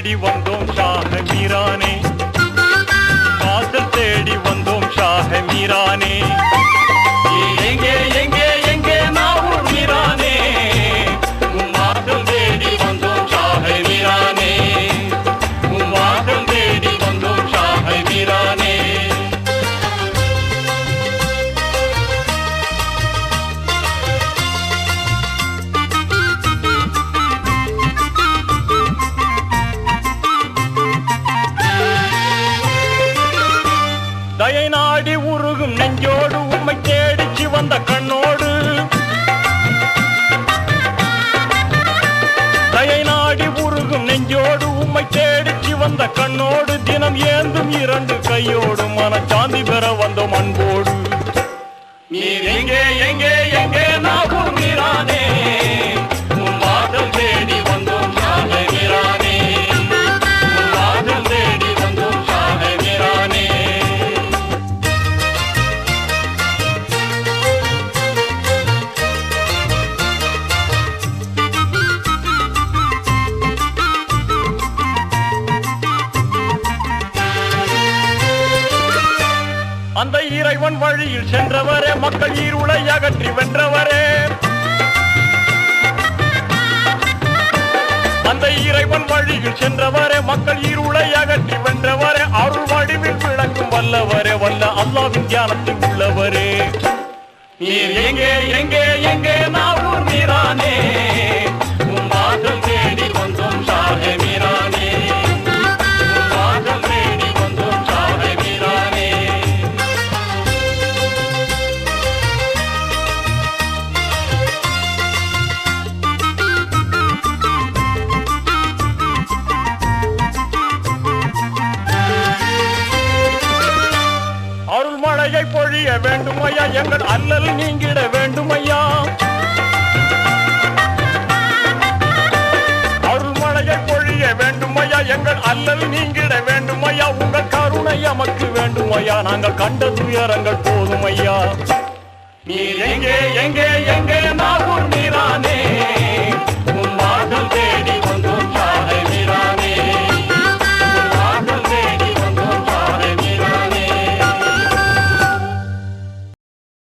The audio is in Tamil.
தேடி வந்தோம் ஷாஹ மீரானே, காதல் தேடி வந்தோம் ஷாஹ மீரானே. எங்கே எங்கே எங்கே நாவூர் மீரானே, காதல் தேடி வந்தோம் ஷாஹ மீரானே, காதல் தேடி வந்தோம் ஷாஹ மீரானே. தயை நாடி உருகும் நெஞ்சோடு உம்மை தேடிச்சு வந்த கண்ணோடு, தயை நாடி உருகும் நெஞ்சோடு உம்மை தேடிச்சு வந்த கண்ணோடு, தினம் ஏந்தும் இரண்டு கையோடு மனச்சாந்தி பெற வந்தோம் அன்போடு. நீர் எங்கே எங்கே எங்கே நாவூர் மீரானே, உன் வாசல் தேடி வந்தோம் ஷாஹ மீரானே, உன் வாசல் தேடி வந்தோம் ஷாஹ மீரானே. அந்த இறைவன் வழியில் சென்றவரே, மக்கள் இருளை அகற்றி வென்றவரே, அந்த இறைவன் வழியில் சென்றவரே, மக்கள் இருளை அகற்றி வென்றவரே, அருள் வடிவில் விளங்கும் வல்லவரே, வல்ல அல்லாஹ்வின் தியானத்தில் உள்ளவரே. நீர் எங்கே எங்கே எங்கே நாவூர் மீரானே, உன் வாசல் தேடி வந்தோம் ஷாஹ மீரானே, உன் வாசல் தேடி வந்தோம் ஷாஹ மீரானே. அருள்மழையை பொழிய வேண்டுமையா, எங்கள் அல்லல் நீங்கிட வேண்டுமையா, அருள்மழையை பொழிய வேண்டுமையா, எங்கள் அல்லல் நீங்கிட வேண்டுமையா, உங்கள் கருணை நமக்கு வேண்டுமையா, நாங்கள் கண்ட துயரங்கள் போதுமையா. நீர் எங்கே எங்கே எங்கே நாவூர் மீரானே,